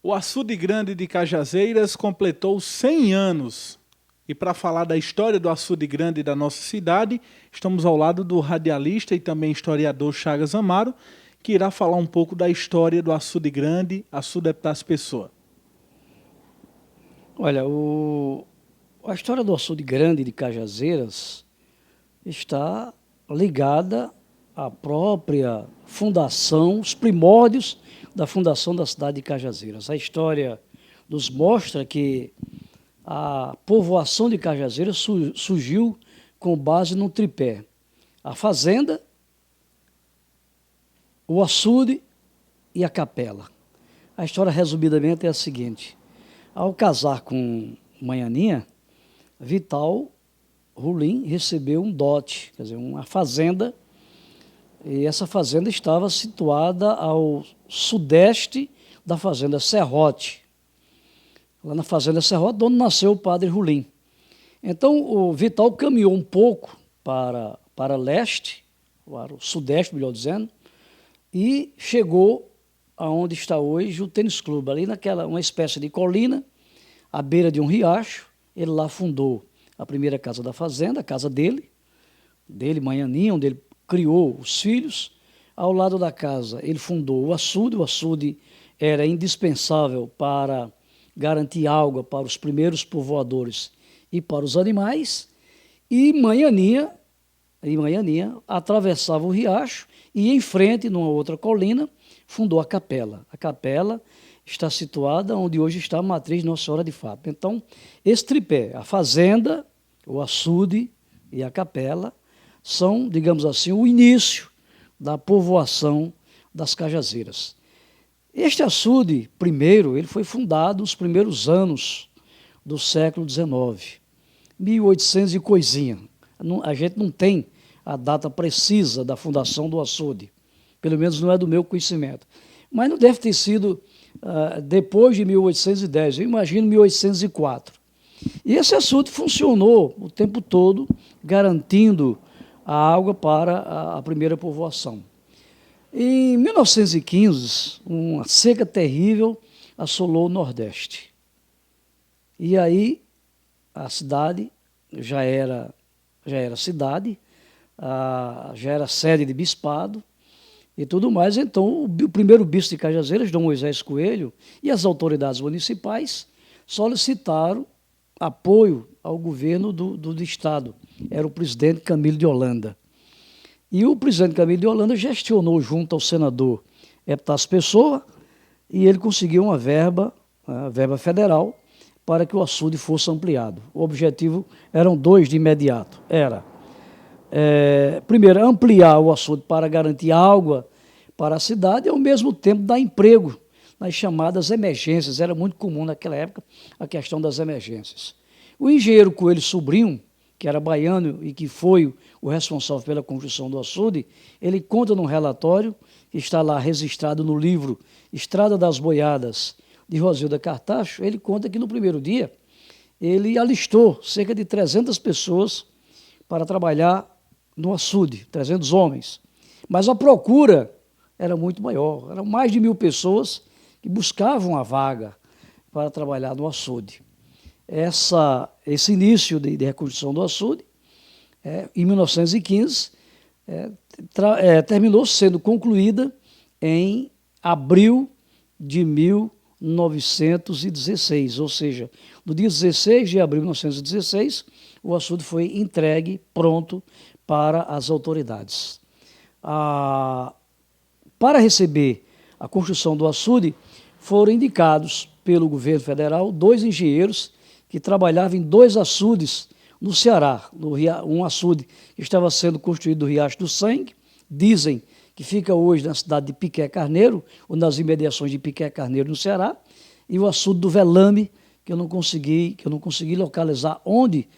O Açude Grande de Cajazeiras completou 100 anos. E para falar da história do Açude Grande da nossa cidade, estamos ao lado do radialista e também historiador Chagas Amaro, que irá falar um pouco da história do Açude Grande, Açude Epitácio Pessoa. Olha, a história do Açude Grande de Cajazeiras está ligada à própria fundação, os primórdios da fundação da cidade de Cajazeiras. A história nos mostra que a povoação de Cajazeiras surgiu com base num tripé: a fazenda, o açude e a capela. A história, resumidamente, é a seguinte: ao casar com Manhaninha, Vital Rolim recebeu um dote, quer dizer, uma fazenda, e essa fazenda estava situada ao sudeste da fazenda Serrote. Lá na fazenda Serrote, onde nasceu o padre Rolim. Então, o Vital caminhou um pouco para leste, para o sudeste, melhor dizendo, e chegou aonde está hoje o tênis clube, ali naquela, uma espécie de colina, à beira de um riacho. Ele lá fundou a primeira casa da fazenda, a casa dele, Manhaninha, onde ele criou os filhos. Ao lado da casa, ele fundou o açude era indispensável para garantir água para os primeiros povoadores e para os animais, e Manhaninha atravessava o riacho e em frente, numa outra colina, fundou a capela. A capela está situada onde hoje está a matriz Nossa Senhora de Fátima. Então, esse tripé, a fazenda, o açude e a capela, são, digamos assim, o início da povoação das Cajazeiras. Este açude, primeiro, ele foi fundado nos primeiros anos do século XIX, 1800 e coisinha. A gente não tem a data precisa da fundação do açude, pelo menos não é do meu conhecimento. Mas não deve ter sido depois de 1810, eu imagino 1804. E esse açude funcionou o tempo todo, garantindo a água para a primeira povoação. Em 1915, uma seca terrível assolou o Nordeste. E aí a cidade já era cidade, já era sede de bispado e tudo mais. Então, o primeiro bispo de Cajazeiras, Dom Moisés Coelho, e as autoridades municipais solicitaram apoio ao governo do Estado. Era o presidente Camilo de Holanda. E o presidente Camilo de Holanda gestionou junto ao senador Epitácio Pessoa, e ele conseguiu uma verba federal, para que o açude fosse ampliado. O objetivo eram dois de imediato. Primeiro, ampliar o açude para garantir água para a cidade e, ao mesmo tempo, dar emprego nas chamadas emergências. Era muito comum naquela época a questão das emergências. O engenheiro Coelho Sobrinho, que era baiano e que foi o responsável pela construção do açude, ele conta num relatório, que está lá registrado no livro Estrada das Boiadas, de Rosilda Cartacho. Ele conta que no primeiro dia ele alistou cerca de 300 pessoas para trabalhar no açude, 300 homens. Mas a procura era muito maior, eram mais de 1000 pessoas que buscavam a vaga para trabalhar no açude. Esse início de reconstrução do açude, em 1915, terminou sendo concluída em abril de 1916, ou seja, no dia 16 de abril de 1916, o açude foi entregue, pronto, para as autoridades. Para receber a construção do açude, foram indicados pelo governo federal 2 engenheiros que trabalhavam em 2 açudes no Ceará. Um açude que estava sendo construído no Riacho do Sangue, dizem que fica hoje na cidade de Piqué Carneiro, ou nas imediações de Piqué Carneiro, no Ceará, e o açude do Velame, que eu não consegui localizar onde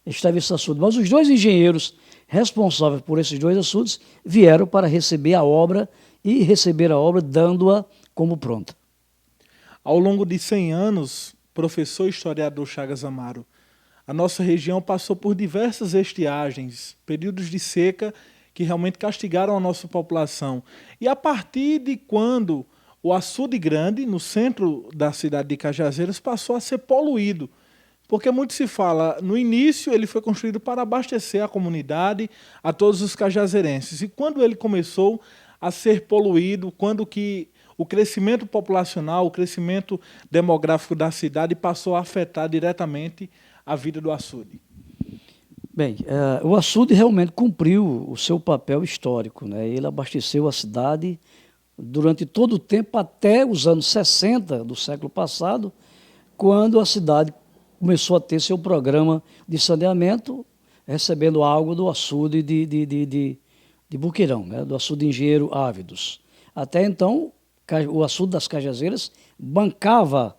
estava esse açude. Mas os 2 engenheiros responsáveis por esses 2 açudes vieram para receber a obra e receber a obra dando-a como pronta. Ao longo de 100 anos, professor e historiador Chagas Amaro, a nossa região passou por diversas estiagens, períodos de seca que realmente castigaram a nossa população. E a partir de quando o açude grande, no centro da cidade de Cajazeiras, passou a ser poluído. Porque muito se fala, no início ele foi construído para abastecer a comunidade, a todos os cajazeirenses. E quando ele começou a ser poluído, quando que o crescimento populacional, o crescimento demográfico da cidade passou a afetar diretamente a vida do açude? Bem, o açude realmente cumpriu o seu papel histórico, né? Ele abasteceu a cidade durante todo o tempo, até os anos 60 do século passado, quando a cidade começou a ter seu programa de saneamento, recebendo água do açude de Buqueirão, né? Do açude Engenheiro Ávidos. Até então, o açude das Cajazeiras bancava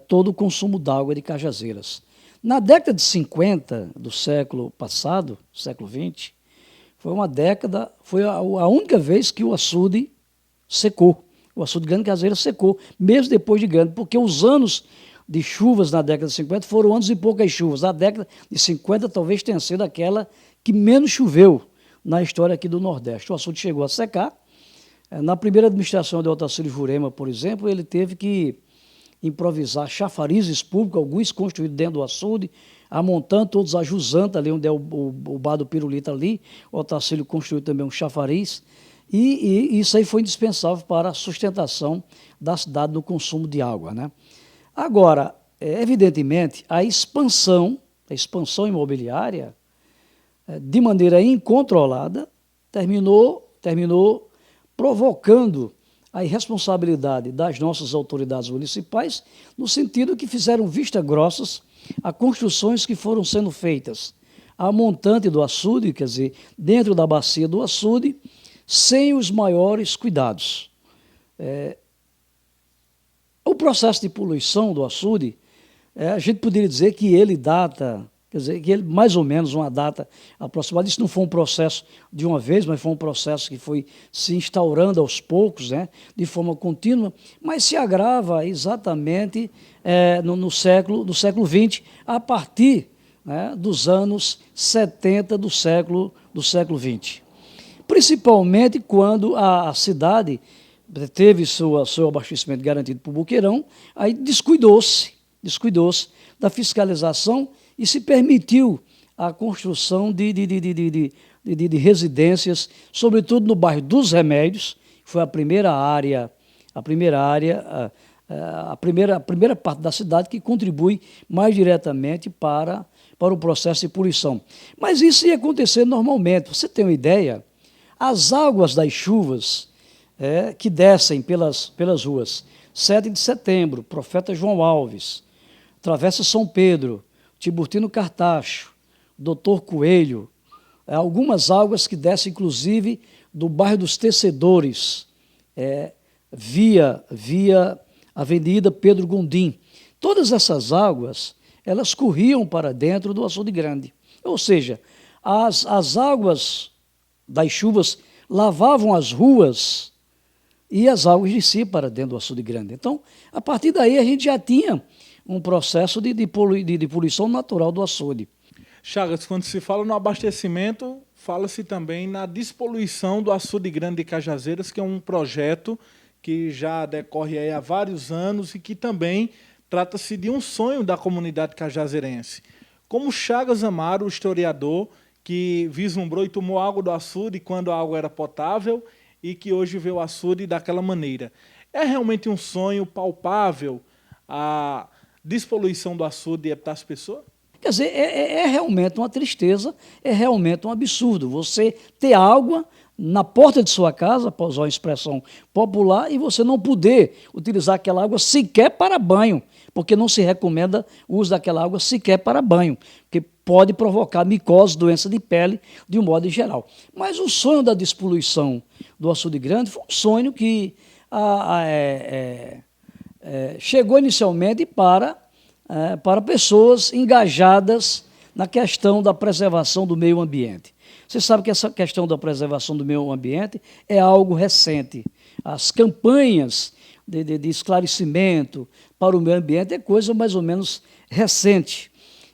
todo o consumo d'água de Cajazeiras. Na década de 50 do século passado, século XX, foi a única vez que o açude secou. O açude Grande Cajazeiras secou, mesmo depois de grande, porque os anos de chuvas na década de 50 foram anos de poucas chuvas. A década de 50 talvez tenha sido aquela que menos choveu na história aqui do Nordeste. O açude chegou a secar. Na primeira administração de Otacílio Jurema, por exemplo, ele teve que improvisar chafarizes públicos, alguns construídos dentro do açude, amontando todos a jusanta, ali onde é o bar do Pirulito ali. O Otacílio construiu também um chafariz. E isso aí foi indispensável para a sustentação da cidade no consumo de água, né? Agora, evidentemente, a expansão imobiliária, de maneira incontrolada, terminou provocando a irresponsabilidade das nossas autoridades municipais, no sentido que fizeram vista grossas a construções que foram sendo feitas a montante do açude, quer dizer, dentro da bacia do açude, sem os maiores cuidados. O processo de poluição do açude, a gente poderia dizer que ele data, quer dizer, que ele mais ou menos uma data aproximada. Isso não foi um processo de uma vez, mas foi um processo que foi se instaurando aos poucos, né, de forma contínua, mas se agrava exatamente no século XX, a partir, né, dos anos 70 do século XX. Principalmente quando a cidade teve seu abastecimento garantido por Buqueirão, aí descuidou-se da fiscalização e se permitiu a construção de residências, sobretudo no bairro dos Remédios, que foi a primeira parte da cidade que contribui mais diretamente para o processo de poluição. Mas isso ia acontecer normalmente. Você tem uma ideia? As águas das chuvas que descem pelas ruas, 7 de setembro, Profeta João Alves, Travessa São Pedro, Tiburtino Cartacho, Doutor Coelho, algumas águas que descem, inclusive, do bairro dos Tecedores, via Avenida Pedro Gondim. Todas essas águas, elas corriam para dentro do açude grande. Ou seja, as águas das chuvas lavavam as ruas e as águas desciam para dentro do açude grande. Então, a partir daí, a gente já tinha um processo de poluição natural do açude. Chagas, quando se fala no abastecimento, fala-se também na despoluição do açude grande de Cajazeiras, que é um projeto que já decorre aí há vários anos e que também trata-se de um sonho da comunidade cajazeirense. Como Chagas Amaro, o historiador, que vislumbrou e tomou água do açude quando a água era potável e que hoje vê o açude daquela maneira. É realmente um sonho palpável a despoluição do açude de Epitácio Pessoa? Quer dizer, é realmente uma tristeza, é realmente um absurdo você ter água na porta de sua casa, para usar uma expressão popular, e você não poder utilizar aquela água sequer para banho, porque não se recomenda o uso daquela água sequer para banho, porque pode provocar micose, doença de pele, de um modo em geral. Mas o sonho da despoluição do açude grande foi um sonho que chegou inicialmente para pessoas engajadas na questão da preservação do meio ambiente. Você sabe que essa questão da preservação do meio ambiente é algo recente. As campanhas de esclarecimento para o meio ambiente é coisa mais ou menos recente.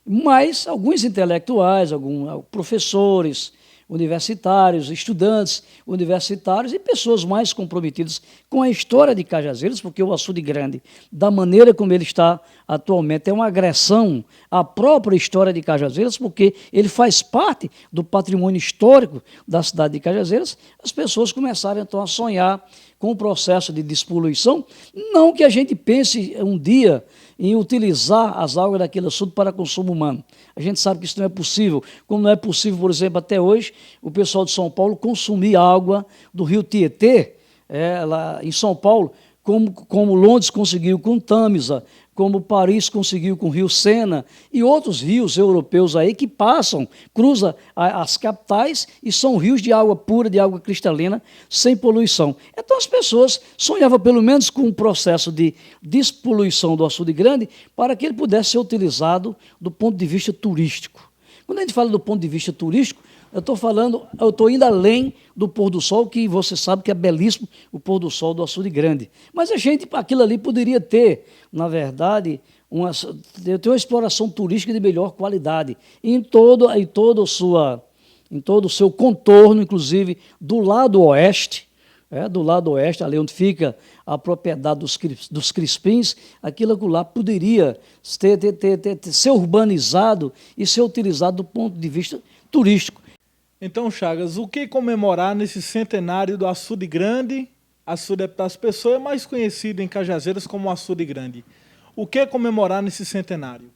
Mas alguns intelectuais, alguns professores, universitários, estudantes universitários e pessoas mais comprometidas com a história de Cajazeiras, porque o Açude Grande, da maneira como ele está atualmente, é uma agressão à própria história de Cajazeiras, porque ele faz parte do patrimônio histórico da cidade de Cajazeiras. As pessoas começaram então a sonhar com o processo de despoluição, não que a gente pense um dia em utilizar as águas daquele açude para consumo humano. A gente sabe que isso não é possível, como não é possível, por exemplo, até hoje, o pessoal de São Paulo consumir água do rio Tietê, lá em São Paulo, como Londres conseguiu com Tâmisa, como Paris conseguiu com o rio Sena e outros rios europeus aí que passam, cruzam as capitais e são rios de água pura, de água cristalina, sem poluição. Então as pessoas sonhavam pelo menos com um processo de despoluição do Açude Grande para que ele pudesse ser utilizado do ponto de vista turístico. Quando a gente fala do ponto de vista turístico, eu estou indo além do pôr do sol, que você sabe que é belíssimo o pôr do sol do Açude Grande. Mas aquilo ali poderia ter, na verdade, uma exploração turística de melhor qualidade, em todo o seu contorno, inclusive do lado oeste, ali onde fica a propriedade dos Crispins, aquilo lá poderia ser urbanizado e ser utilizado do ponto de vista turístico. Então, Chagas, o que comemorar nesse centenário do Açude Grande? Açude das Pessoas é mais conhecido em Cajazeiras como Açude Grande. O que comemorar nesse centenário?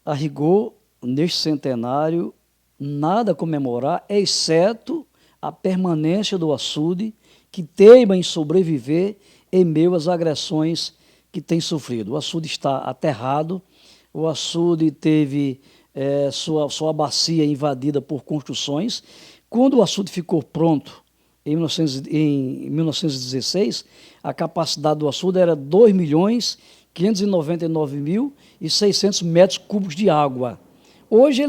A rigor, neste centenário, nada a comemorar, exceto a permanência do açude, que teima em sobreviver em meio às agressões que tem sofrido. O açude está aterrado, o açude teve sua bacia invadida por construções. Quando o açude ficou pronto, em 1916, a capacidade do açude era 2.599.600 metros cúbicos de água. Hoje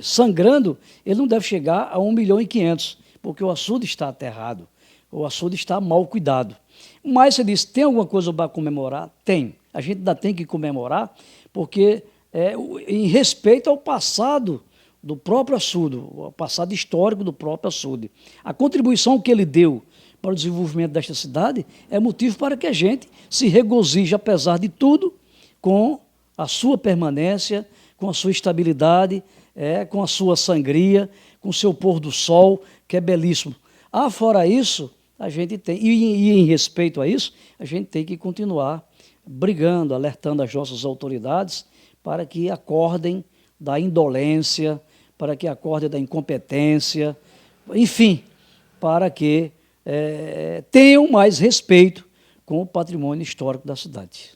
sangrando, ele não deve chegar a 1.500.000, porque o açude está aterrado, o açude está mal cuidado. Mas você disse, tem alguma coisa para comemorar? Tem. A gente ainda tem que comemorar, porque em respeito ao passado do próprio açude, o passado histórico do próprio açude. A contribuição que ele deu para o desenvolvimento desta cidade é motivo para que a gente se regozije, apesar de tudo, com a sua permanência, com a sua estabilidade, com a sua sangria, com o seu pôr do sol, que é belíssimo. Fora isso, a gente tem, e em respeito a isso, a gente tem que continuar brigando, alertando as nossas autoridades para que acordem da indolência, para que acordem da incompetência, enfim, para que tenham mais respeito com o patrimônio histórico da cidade.